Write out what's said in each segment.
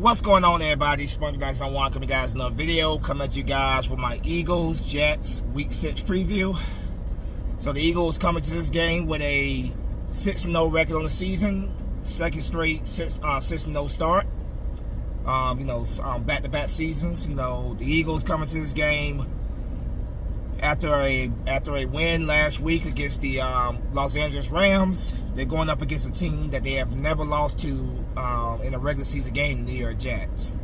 What's going on, everybody? Sponge Guys on One coming, guys, another video coming at you guys with my Eagles Jets Week 6 preview. So the Eagles coming to this game with a 6-0 record on the season, second straight 6-0 start. Back-to-back seasons. The Eagles coming to this game after a win last week against the Los Angeles Rams. They're going up against a team that they have never lost to in a regular season game, the New York Jets.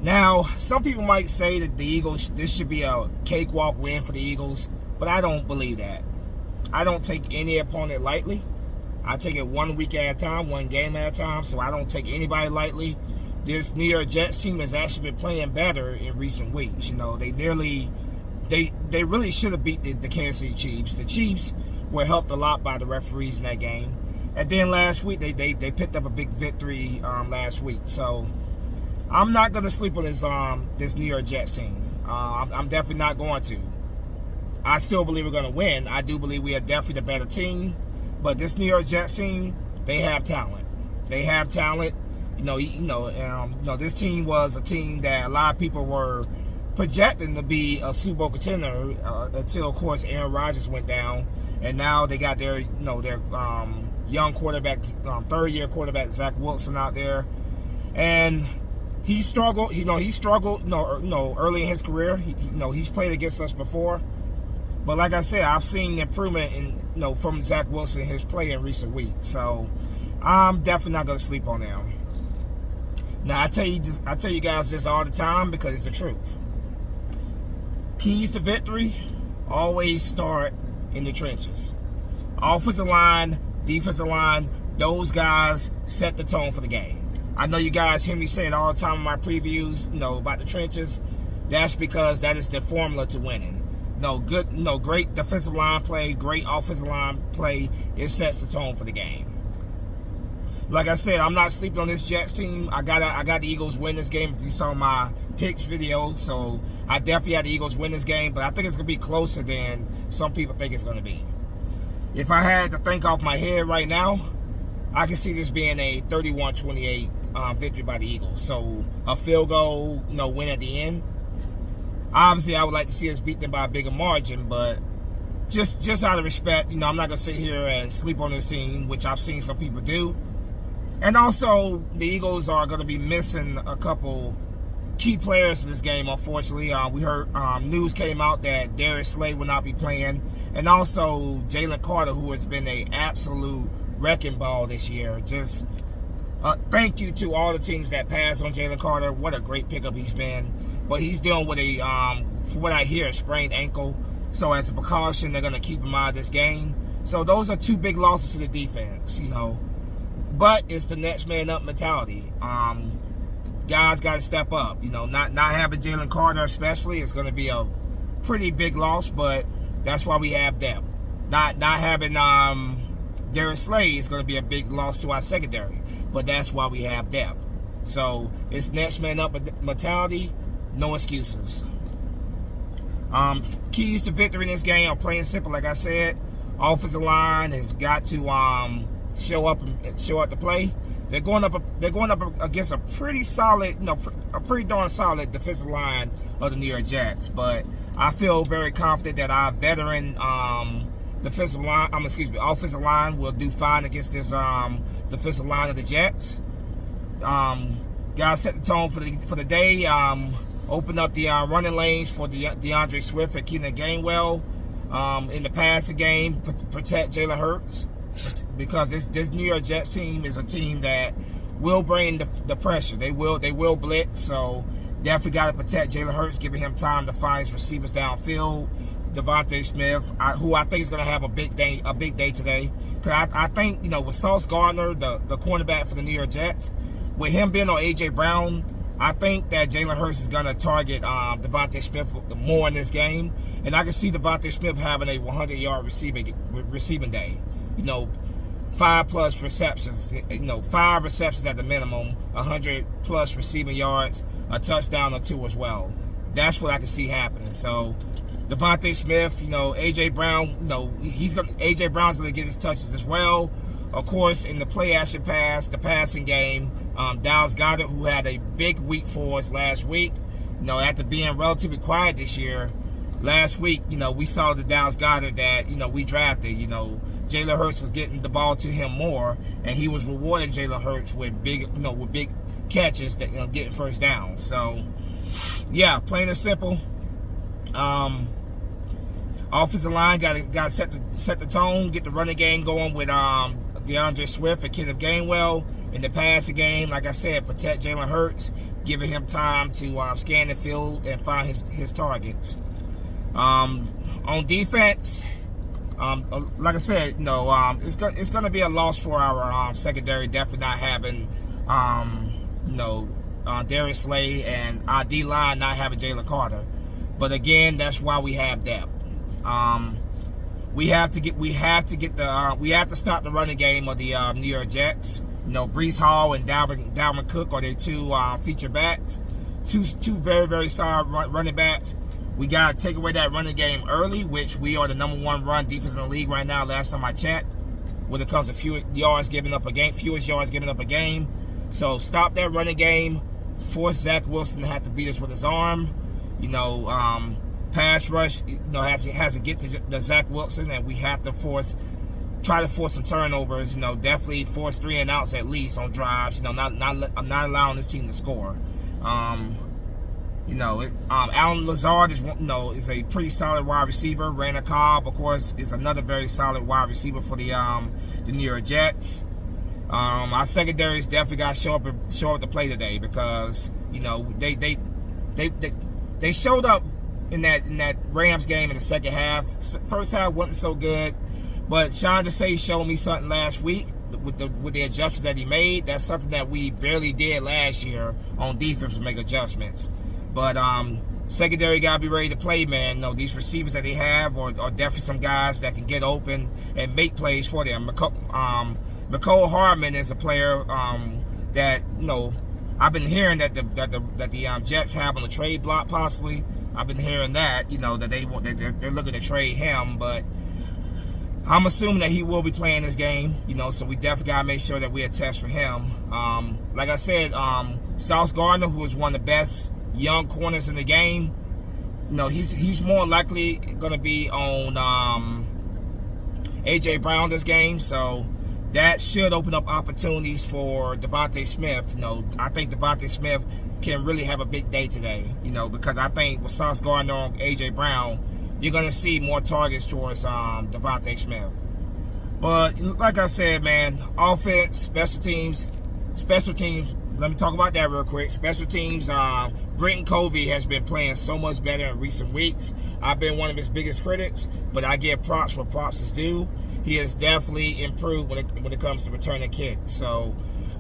Now, some people might say that the Eagles, this should be a cakewalk win for the Eagles, but I don't believe that. I don't take any opponent lightly. I take it 1 week at a time, one game at a time, so I don't take anybody lightly. This New York Jets team has actually been playing better in recent weeks. They really should have beat the Kansas City Chiefs. The Chiefs were helped a lot by the referees in that game. And then last week, they picked up a big victory last week. So I'm not going to sleep on this New York Jets team. I'm definitely not going to. I still believe we're going to win. I do believe we are definitely the better team. But this New York Jets team, they have talent. They have talent. This team was a team that a lot of people were projecting to be a Super Bowl contender until, of course, Aaron Rodgers went down, and now they got their young quarterback, third-year quarterback Zach Wilson out there, and he struggled. He struggled. Early in his career. He's played against us before, but like I said, I've seen improvement from Zach Wilson in his play in recent weeks. So I'm definitely not going to sleep on them. Now I tell you guys this all the time because it's the truth. Keys to victory always start in the trenches. Offensive line, defensive line, those guys set the tone for the game. I know you guys hear me say it all the time in my previews, about the trenches. That's because that is the formula to winning. Great defensive line play, great offensive line play, it sets the tone for the game. Like I said, I'm not sleeping on this Jets team. I got the Eagles win this game if you saw my picks video. So I definitely had the Eagles win this game, but I think it's going to be closer than some people think it's going to be. If I had to think off my head right now, I can see this being a 31-28 victory by the Eagles. So a field goal, win at the end. Obviously, I would like to see us beat them by a bigger margin, but just out of respect, I'm not going to sit here and sleep on this team, which I've seen some people do. And also, the Eagles are going to be missing a couple key players in this game, unfortunately. We heard news came out that Darius Slay will not be playing. And also, Jalen Carter, who has been an absolute wrecking ball this year. Just thank you to all the teams that passed on Jalen Carter. What a great pickup he's been. But he's dealing with a, from what I hear, a sprained ankle. So as a precaution, they're going to keep him out of this game. So those are two big losses to the defense, But it's the next man up mentality. Guys got to step up. Not having Jalen Carter especially is going to be a pretty big loss, but that's why we have depth. Not having Darius Slay is going to be a big loss to our secondary, but that's why we have depth. So it's next man up mentality, no excuses. Keys to victory in this game are plain and simple. Like I said, offensive line has got to show up to play. They're going up against a pretty solid, a pretty darn solid defensive line of the New York Jets. But I feel very confident that our veteran offensive line will do fine against this defensive line of the Jets. Guys set the tone for the day. Open up the running lanes for DeAndre Swift and Keenan Gainwell. In the passing game, protect Jalen Hurts. Because this New York Jets team is a team that will bring the pressure. They will blitz, so definitely got to protect Jalen Hurts, giving him time to find his receivers downfield. Devontae Smith, who I think is going to have a big day today. Because I think, with Sauce Gardner, the cornerback for the New York Jets, with him being on A.J. Brown, I think that Jalen Hurts is going to target Devontae Smith more in this game. And I can see Devontae Smith having a 100-yard receiving day. 5+ receptions, 5 receptions at the minimum, 100+ receiving yards, a touchdown or 2 as well. That's what I can see happening. So Devontae Smith, A.J. Brown, A.J. Brown's going to get his touches as well. Of course, in the play action pass, the passing game, Dallas Goedert, who had a big week for us last week. After being relatively quiet this year, last week, we saw the Dallas Goedert that, we drafted. Jalen Hurts was getting the ball to him more, and he was rewarding Jalen Hurts with big catches that, getting first down. So, yeah, plain and simple. Offensive line got to set the tone, get the running game going with DeAndre Swift and Kenneth Gainwell. In the passing game, like I said, protect Jalen Hurts, giving him time to scan the field and find his targets. On defense, like I said, it's going to be a loss for our secondary. Definitely not having, Darius Slay, and our D line not having Jalen Carter. But again, that's why we have depth. We have to stop the running game of the New York Jets. Breece Hall and Dalvin Cook are their two feature backs, two very, very solid running backs. We got to take away that running game early, which we are the #1 run defense in the league right now. Last time I checked, when it comes to fewest yards given up a game. So stop that running game. Force Zach Wilson to have to beat us with his arm. Pass rush, has to get to the Zach Wilson, and we have to try to force some turnovers. Definitely force 3 and outs at least on drives. Not allowing this team to score. Alan Lazard is a pretty solid wide receiver. Randall Cobb, of course, is another very solid wide receiver for the New York Jets. Our secondary is definitely got to show up to play today, because they showed up in that Rams game in the second half. First half wasn't so good, but Sean Desai showed me something last week with the adjustments that he made. That's something that we barely did last year on defense, to make adjustments. But secondary got to be ready to play, man. These receivers that they have are definitely some guys that can get open and make plays for them. Mecole Hardman is a player that I've been hearing that the Jets have on the trade block possibly. I've been hearing that that they're looking to trade him, but I'm assuming that he will be playing this game. So we definitely gotta make sure that we attest for him. Like I said, Sauce Gardner, who is one of the best young corners in the game, he's more likely gonna be on AJ Brown this game. So that should open up opportunities for Devontae Smith. I think Devontae Smith can really have a big day today, because I think with Sauce Gardner on AJ Brown, you're going to see more targets towards Devontae Smith. But like I said, man, offense, special teams, let me talk about that real quick. Special teams, Britton Covey has been playing so much better in recent weeks. I've been one of his biggest critics, but I give props where props is due. He has definitely improved when it comes to returning kicks. So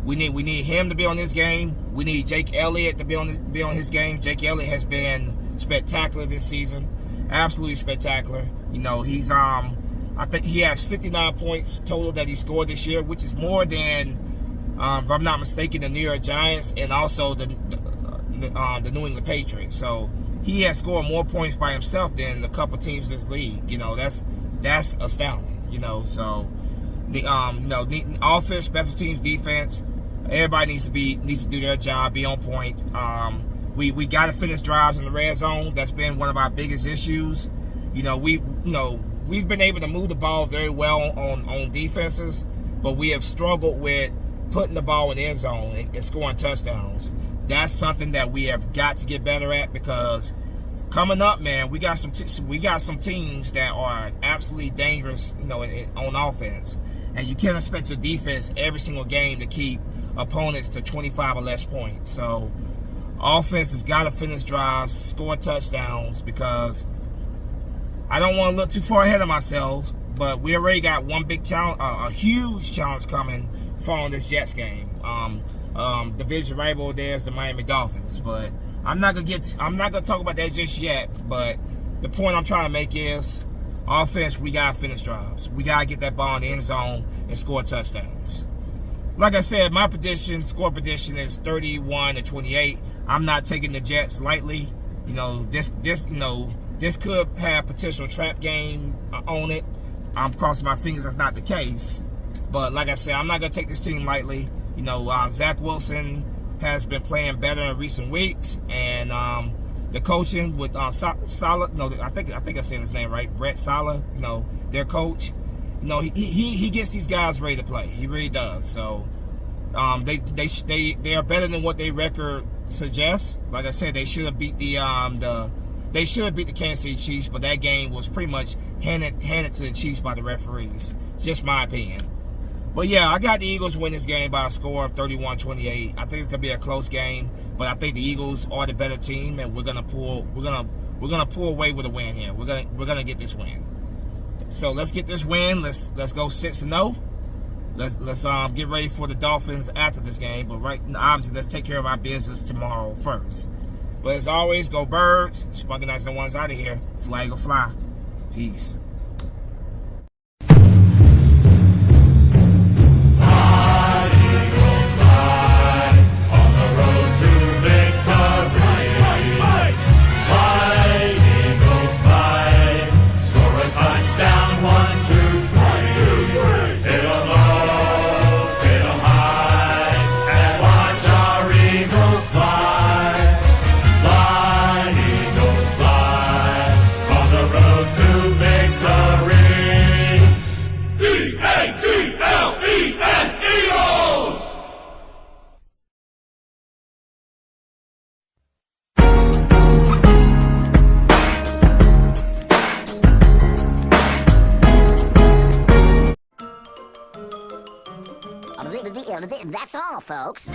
we need him to be on this game. We need Jake Elliott to be on his game. Jake Elliott has been spectacular this season, absolutely spectacular. He's I think he has 59 points total that he scored this year, which is more than, if I'm not mistaken, the New York Giants and also the New England Patriots. So he has scored more points by himself than a couple teams in this league. That's astounding. So the offense, special teams, defense, everybody needs to do their job, be on point. We got to finish drives in the red zone. That's been one of our biggest issues. We've been able to move the ball very well on defenses, but we have struggled with putting the ball in the end zone and scoring touchdowns. That's something that we have got to get better at, because coming up, man, we got some teams that are absolutely dangerous, on offense, and you can't expect your defense every single game to keep opponents to 25 or less points. So offense has got to finish drives, score touchdowns, because I don't want to look too far ahead of myself, but we already got one big challenge, a huge challenge coming following this Jets game. Division rival there's the Miami Dolphins, but I'm not gonna talk about that just yet. But the point I'm trying to make is, offense, we gotta finish drives. We gotta get that ball in the end zone and score touchdowns. Like I said, my score prediction is 31-28. I'm not taking the Jets lightly. This could have potential trap game on it. I'm crossing my fingers that's not the case. But like I said, I'm not gonna take this team lightly. Zach Wilson has been playing better in recent weeks, and the coaching with Saleh. No, I think I'm saying his name right. Brett Saleh. Their coach. He gets these guys ready to play. He really does. So they are better than what their record suggests. Like I said, they should have beat the Kansas City Chiefs, but that game was pretty much handed to the Chiefs by the referees. Just my opinion. But yeah, I got the Eagles win this game by a score of 31-28. I think it's gonna be a close game, but I think the Eagles are the better team, and we're gonna pull away with a win here. We're gonna get this win. So let's get this win. Let's go 6-0. Let's get ready for the Dolphins after this game. But obviously, let's take care of our business tomorrow first. But as always, go Birds. Spunky Nights and Ones out of here. Flag or fly. Peace. That's all, folks.